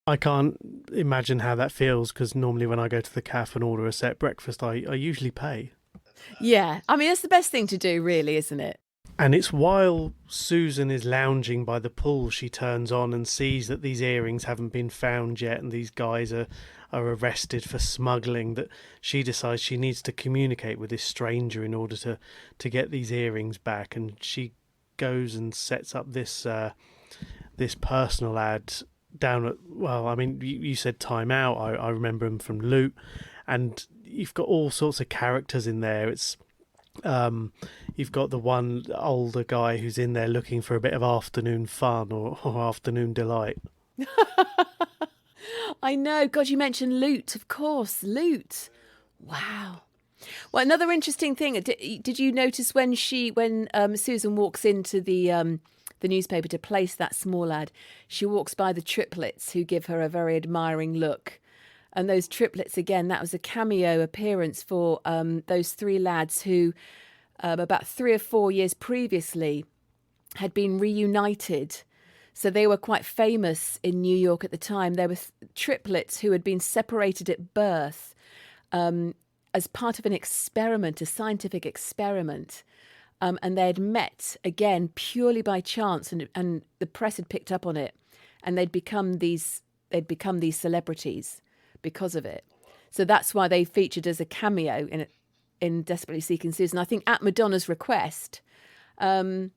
Speaker 3: I can't imagine how that feels, because normally when I go to the cafe and order a set breakfast, I usually pay.
Speaker 4: Yeah, I mean, it's the best thing to do, really, isn't it?
Speaker 3: And it's while Susan is lounging by the pool, she turns on and sees that these earrings haven't been found yet, and these guys are arrested for smuggling, that she decides she needs to communicate with this stranger in order to get these earrings back. And she goes and sets up this personal ad down at, well, I mean, you said Time Out. I remember him from Loot, and you've got all sorts of characters in there. It's you've got the one older guy who's in there looking for a bit of afternoon fun or afternoon delight.
Speaker 4: I know. God, you mentioned Loot, of course. Loot. Wow. Well, another interesting thing. Did you notice when Susan walks into the newspaper to place that small ad, she walks by the triplets who give her a very admiring look. And those triplets, again, that was a cameo appearance for those three lads who, about 3 or 4 years previously, had been reunited. So they were quite famous in New York at the time. There were triplets who had been separated at birth as part of an experiment, a scientific experiment. And they had met again purely by chance, and the press had picked up on it, and they'd become these celebrities because of it. So that's why they featured as a cameo in Desperately Seeking Susan, I think at Madonna's request. And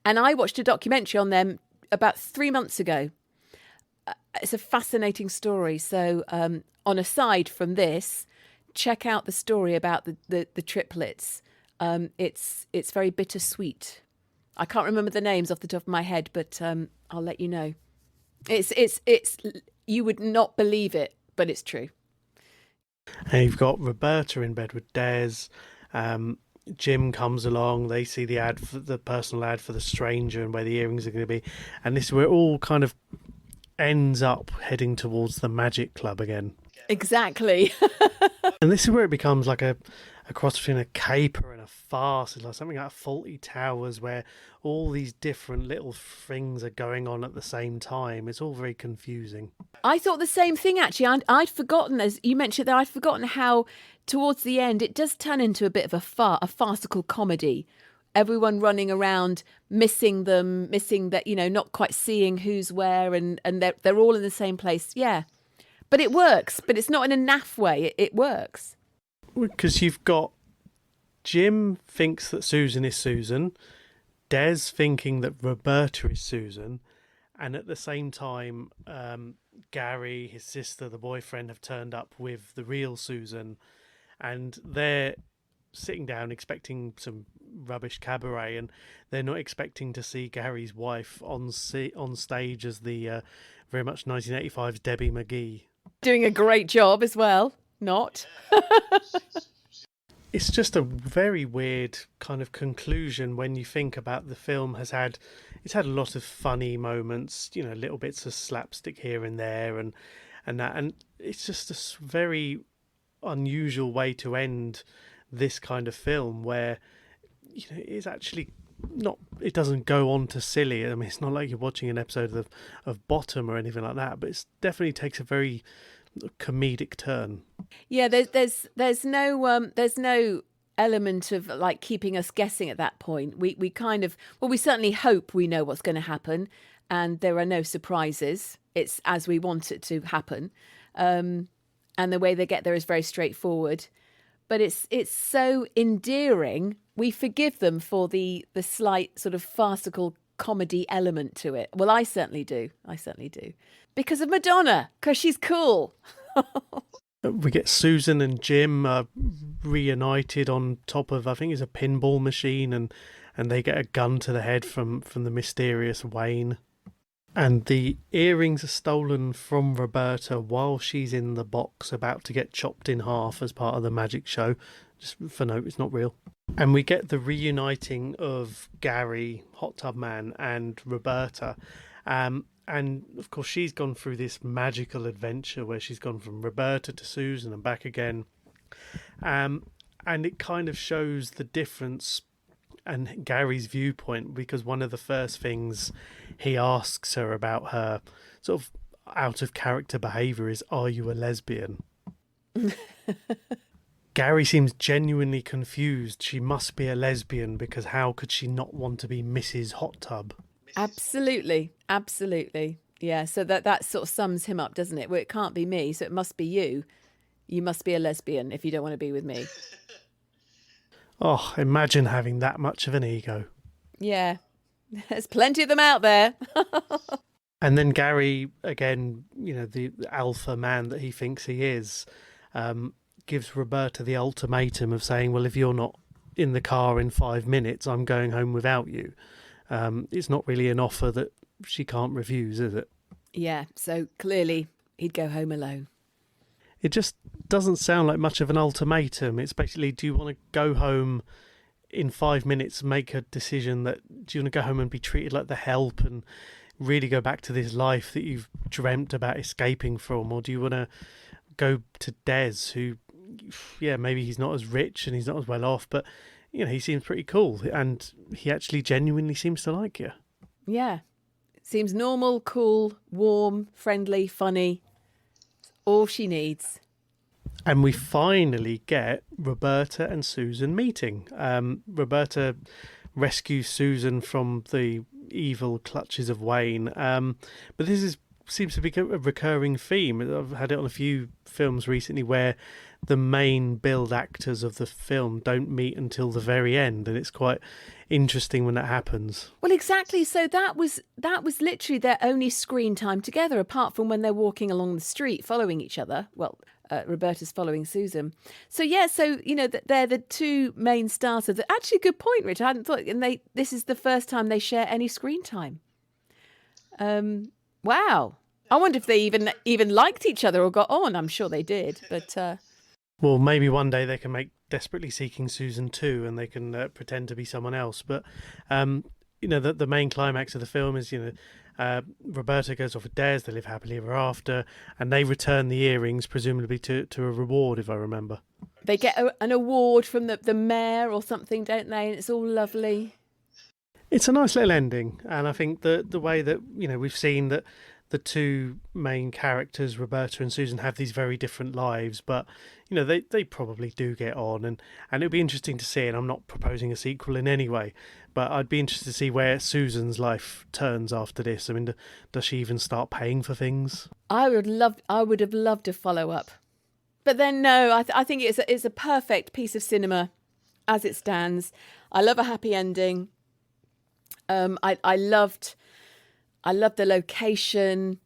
Speaker 4: I watched a documentary on them about 3 months ago. It's a fascinating story. So on a side from this, check out the story about the triplets. It's very bittersweet. I can't remember the names off the top of my head, but I'll let you know. It's you would not believe it, but it's true.
Speaker 3: And you've got Roberta in bed with Des. Jim comes along. They see the ad for the personal ad for the stranger and where the earrings are going to be, and this is where it all kind of ends up heading towards the Magic Club again.
Speaker 4: Exactly.
Speaker 3: And this is where it becomes like a cross between a caper and a farce. It's like something like Faulty Towers, where all these different little things are going on at the same time. It's all very confusing.
Speaker 4: I thought the same thing, actually. I'd forgotten, as you mentioned there, I'd forgotten how towards the end it does turn into a bit of a farcical comedy. Everyone running around, missing that, not quite seeing who's where, and they're all in the same place. Yeah. But it works, but it's not in a naff way. It works.
Speaker 3: Because you've got Jim thinks that Susan is Susan, Des thinking that Roberta is Susan, and at the same time, Gary, his sister, the boyfriend, have turned up with the real Susan, and they're sitting down expecting some rubbish cabaret, and they're not expecting to see Gary's wife on stage as the very much 1985's Debbie McGee.
Speaker 4: Doing a great job as well. Not.
Speaker 3: It's just a very weird kind of conclusion when you think about the film. It's had a lot of funny moments, little bits of slapstick here and there, and that, and it's just a very unusual way to end this kind of film, where it's actually not. It doesn't go on to silly. I mean, it's not like you're watching an episode of Bottom or anything like that, but it definitely takes a very comedic turn. Yeah,
Speaker 4: there's no element of like keeping us guessing at that point. We kind of, well, we certainly hope we know what's going to happen, and there are no surprises. It's as we want it to happen, and the way they get there is very straightforward. But it's so endearing. We forgive them for the slight sort of farcical comedy element to it. Well, I certainly do. Because of Madonna, because she's cool.
Speaker 3: We get Susan and Jim reunited on top of, I think it's a pinball machine, and they get a gun to the head from the mysterious Wayne. And the earrings are stolen from Roberta while she's in the box about to get chopped in half as part of the magic show. Just for note, it's not real. And we get the reuniting of Gary, Hot Tub Man, and Roberta. And of course, she's gone through this magical adventure where she's gone from Roberta to Susan and back again. And it kind of shows the difference and Gary's viewpoint, because one of the first things he asks her about her sort of out of character behaviour is, "Are you a lesbian?" Gary seems genuinely confused. She must be a lesbian, because how could she not want to be Mrs. Hot Tub?
Speaker 4: Absolutely. Yeah, so that sort of sums him up, doesn't it? Well, it can't be me, so it must be you. You must be a lesbian if you don't want to be with me.
Speaker 3: Oh, imagine having that much of an ego.
Speaker 4: Yeah, there's plenty of them out there.
Speaker 3: And then Gary, again, the alpha man that he thinks he is, gives Roberta the ultimatum of saying, well, if you're not in the car in 5 minutes, I'm going home without you. It's not really an offer that she can't refuse, is it?
Speaker 4: Yeah, so clearly he'd go home alone.
Speaker 3: It just doesn't sound like much of an ultimatum. It's basically, do you want to go home in 5 minutes, make a decision do you want to go home and be treated like the help and really go back to this life that you've dreamt about escaping from? Or do you want to go to Des, who, yeah, maybe he's not as rich and he's not as well off, but he seems pretty cool, and he actually genuinely seems to like you.
Speaker 4: Yeah. Seems normal, cool, warm, friendly, funny. All she needs.
Speaker 3: And we finally get Roberta and Susan meeting. Roberta rescues Susan from the evil clutches of Wayne. But this seems to be a recurring theme. I've had it on a few films recently where the main billed actors of the film don't meet until the very end, and it's quite interesting when that happens.
Speaker 4: Well, exactly. So that was literally their only screen time together, apart from when they're walking along the street following each other. Well, Roberta's following Susan. So yeah, they're the two main stars of the. Actually, good point, Rich. I hadn't thought, and this is the first time they share any screen time. Wow. I wonder if they even liked each other or got on. I'm sure they did, but
Speaker 3: Well, maybe one day they can make Desperately Seeking Susan 2 and they can pretend to be someone else. But, the main climax of the film is, Roberta goes off with Des, they live happily ever after, and they return the earrings, presumably to a reward, if I remember.
Speaker 4: They get an award from the mayor or something, don't they? And it's all lovely.
Speaker 3: It's a nice little ending, and I think the way that we've seen that the two main characters, Roberta and Susan, have these very different lives, but they probably do get on, and it'll be interesting to see. And I'm not proposing a sequel in any way, but I'd be interested to see where Susan's life turns after this. I mean, does she even start paying for things?
Speaker 4: I would have loved a follow up, but then no, I think it's a perfect piece of cinema as it stands. I love a happy ending. I loved the location.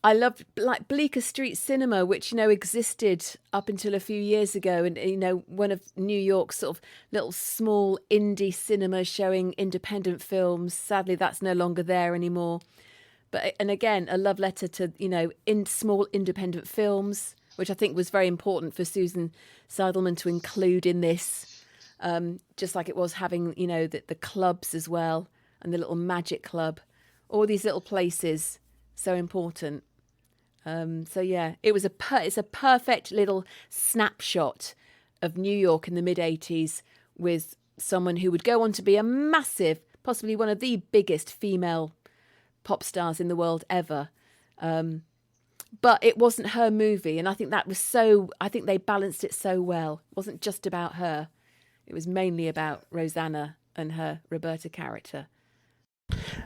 Speaker 4: I loved like Bleecker Street Cinema, which existed up until a few years ago, and one of New York's sort of little small indie cinemas showing independent films. Sadly, that's no longer there anymore. But again, a love letter to in small independent films, which I think was very important for Susan Seidelman to include in this. Just like it was having the clubs as well, and the little magic club, all these little places, so important. So yeah, it's a perfect little snapshot of New York in the mid-80s with someone who would go on to be a massive, possibly one of the biggest female pop stars in the world ever. But it wasn't her movie, and I think they balanced it so well. It wasn't just about her. It was mainly about Rosanna and her Roberta character.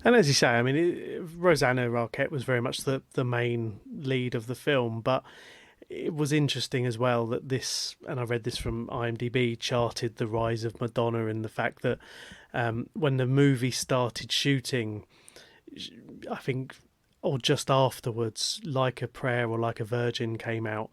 Speaker 3: And as you say, I mean, Rosanna Arquette was very much the main lead of the film, but it was interesting as well that this, and I read this from IMDb, charted the rise of Madonna in the fact that when the movie started shooting, I think, or just afterwards, Like a Prayer or Like a Virgin came out,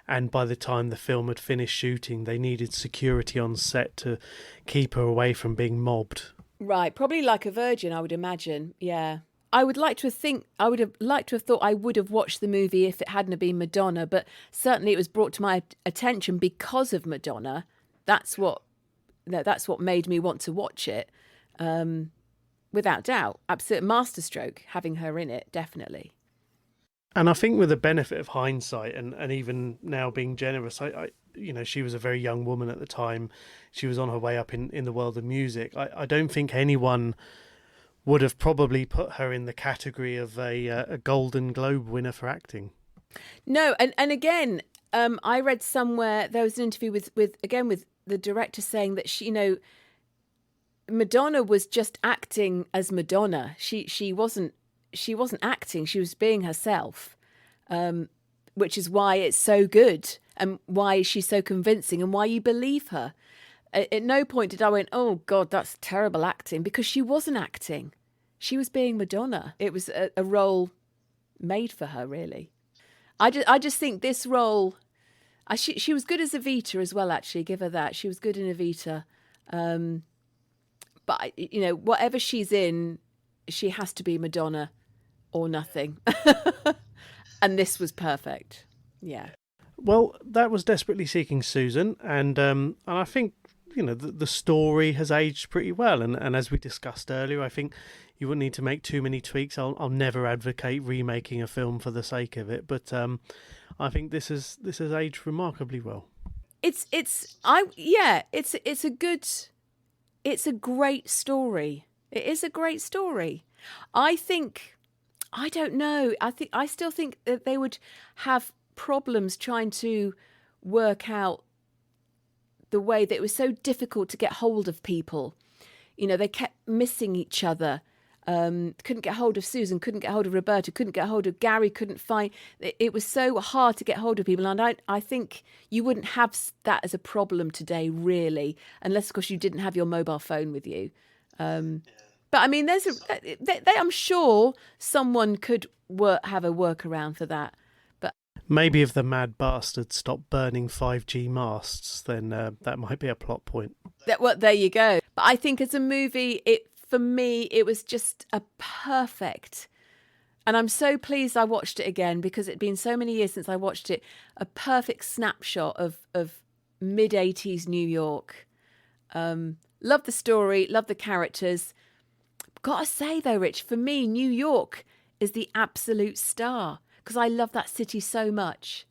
Speaker 3: and by the time the film had finished shooting, they needed security on set to keep her away from being mobbed.
Speaker 4: Right, probably Like a Virgin, I would imagine. Yeah, I would have liked to have thought I would have watched the movie if it hadn't have been Madonna, but certainly it was brought to my attention because of Madonna. That's what made me want to watch it. Without doubt, absolute masterstroke having her in it, definitely.
Speaker 3: And I think with the benefit of hindsight and even now being generous, I she was a very young woman at the time. She was on her way up in the world of music. I don't think anyone would have probably put her in the category of a Golden Globe winner for acting.
Speaker 4: No, and again, I read somewhere there was an interview with the director saying that she, Madonna was just acting as Madonna. She wasn't acting. She was being herself, which is why it's so good and why she's so convincing and why you believe her. At no point did I went, oh God, that's terrible acting, because she wasn't acting. She was being Madonna. It was a role made for her, really. I just think this role, she was good as Evita as well, actually, give her that. She was good in Evita. But, whatever she's in, she has to be Madonna or nothing. And this was perfect. Yeah.
Speaker 3: Well, that was Desperately Seeking Susan, and I think the story has aged pretty well. And as we discussed earlier, I think you wouldn't need to make too many tweaks. I'll never advocate remaking a film for the sake of it, but I think this has aged remarkably well.
Speaker 4: It's a great story. It is a great story. I don't know. I still think that they would have problems trying to work out the way that it was so difficult to get hold of people. They kept missing each other. Couldn't get hold of Susan, couldn't get hold of Roberta, couldn't get hold of Gary, couldn't find... It was so hard to get hold of people. And I think you wouldn't have that as a problem today, really, unless, of course, you didn't have your mobile phone with you. But, I mean, I'm sure someone could have a workaround for that. But
Speaker 3: maybe if the mad bastard stopped burning 5G masts, then that might be a plot point.
Speaker 4: There you go. But I think as a movie, for me, it was just a perfect... And I'm so mid-80s New York. Love the story, love the characters. Gotta say though, Rich, for me, New York is the absolute star because I love that city so much.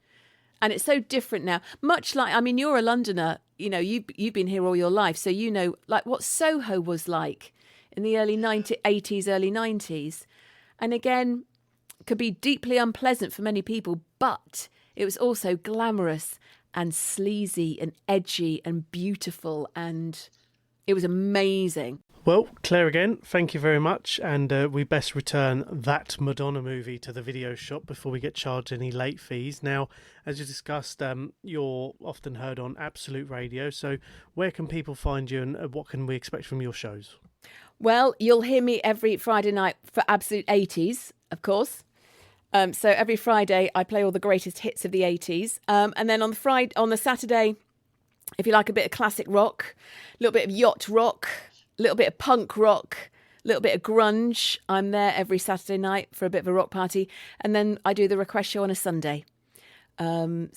Speaker 4: And it's so different now. Much like, I mean, you're a Londoner, you know, you've been here all your life. So you know, like what Soho was like in the early 80s, early 90s. And again, could be deeply unpleasant for many people, but it was also glamorous and sleazy and edgy and beautiful. And it was amazing.
Speaker 3: Well, Claire, again, thank you very much. And we best return that Madonna movie to the video shop before we get charged any late fees. Now, as you discussed, you're often heard on Absolute Radio. So where can people find you and what can we expect from your shows?
Speaker 4: Well, you'll hear me every Friday night for Absolute 80s, of course. So every Friday, I play all the greatest hits of the 80s. And then on the Saturday, if you like a bit of classic rock, a little bit of yacht rock, a little bit of punk rock, a little bit of grunge, I'm there every Saturday night for a bit of a rock party. And then I do the request show on a Sunday. I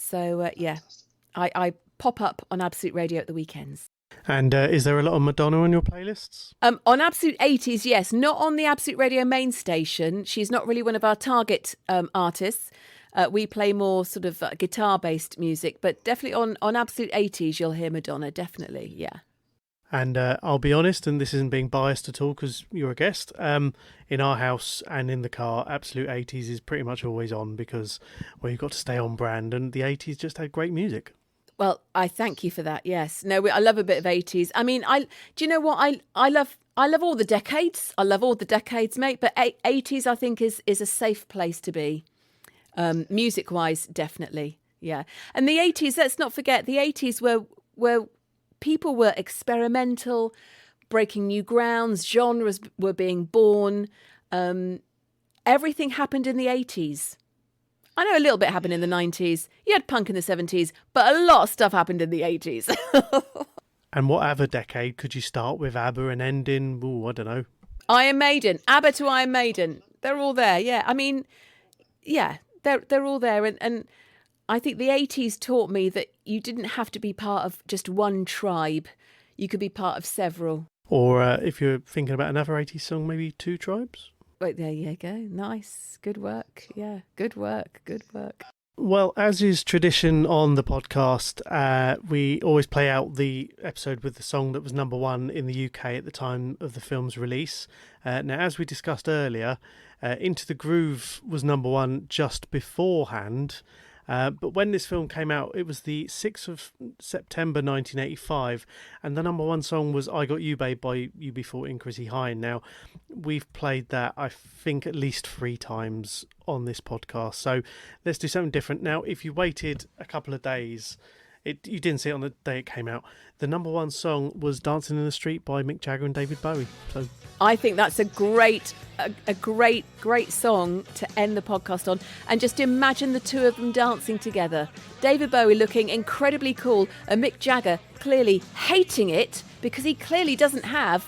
Speaker 4: pop up on Absolute Radio at the weekends.
Speaker 3: And is there a lot of Madonna on your playlists?
Speaker 4: On Absolute 80s, yes. Not on the Absolute Radio main station. She's not really one of our target artists. We play more sort of guitar-based music. But definitely on Absolute 80s, you'll hear Madonna, definitely, yeah.
Speaker 3: And I'll be honest, and this isn't being biased at all because you're a guest, in our house and in the car, Absolute 80s is pretty much always on because, well, you've got to stay on brand, and the 80s just had great music.
Speaker 4: Well, I thank you for that, yes. No, I love a bit of 80s. I mean, do you know what? I love all the decades. I love all the decades, mate, but 80s I think is a safe place to be. Music-wise, definitely, yeah. And the 80s, let's not forget, the 80s were people were experimental, breaking new grounds, genres were being born. Everything happened in the 80s. I know a little bit happened in the 90s. You had punk in the 70s, but a lot of stuff happened in the 80s.
Speaker 3: And what other decade could you start with ABBA and end in, I don't know.
Speaker 4: Iron Maiden, ABBA to Iron Maiden. They're all there, yeah. I mean, yeah, they're all there. And I think the 80s taught me that you didn't have to be part of just one tribe. You could be part of several.
Speaker 3: Or if you're thinking about another 80s song, maybe Two Tribes?
Speaker 4: Wait, there you go. Nice. Good work. Yeah, good work. Good work.
Speaker 3: Well, as is tradition on the podcast, we always play out the episode with the song that was number one in the UK at the time of the film's release. Now, as we discussed earlier, Into the Groove was number one just beforehand. But when this film came out, it was the 6th of September 1985, and the number one song was I Got You Babe by UB40 Chrissy Hine. Now, we've played that, I think, at least 3 times on this podcast, so let's do something different. Now, if you waited a couple of days, you didn't see it on the day it came out, the number one song was Dancing in the Street by Mick Jagger and David Bowie. So
Speaker 4: I think that's a great song to end the podcast on. And just imagine the two of them dancing together. David Bowie looking incredibly cool and Mick Jagger clearly hating it because he clearly doesn't have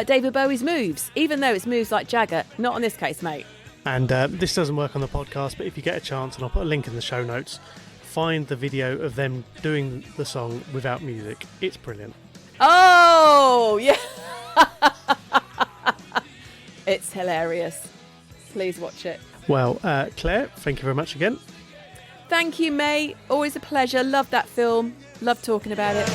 Speaker 4: David Bowie's moves, even though it's moves like Jagger. Not in this case, mate.
Speaker 3: And this doesn't work on the podcast, but if you get a chance, and I'll put a link in the show notes, find the video of them doing the song without music. It's brilliant.
Speaker 4: Oh, yeah. It's hilarious. Please watch it.
Speaker 3: Well, Claire, thank you very much again.
Speaker 4: Thank you, mate. Always a pleasure. Love that film. Love talking about it.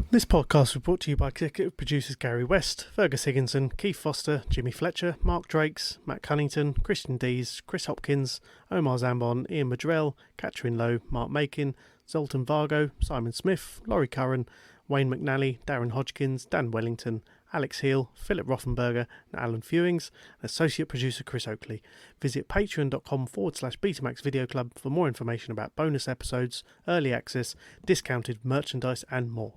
Speaker 3: This podcast was brought to you by executive producers Gary West, Fergus Higginson, Keith Foster, Jimmy Fletcher, Mark Drakes, Matt Cunnington, Christian Dees, Chris Hopkins, Omar Zambon, Ian Madrell, Catherine Lowe, Mark Makin, Zoltan Vargo, Simon Smith, Laurie Curran, Wayne McNally, Darren Hodgkins, Dan Wellington Alex Heal, Philip Rothenberger and Alan Fewings, and associate producer Chris Oakley. Visit patreon.com/Betamax Video Club for more information about bonus episodes, early access, discounted merchandise and more.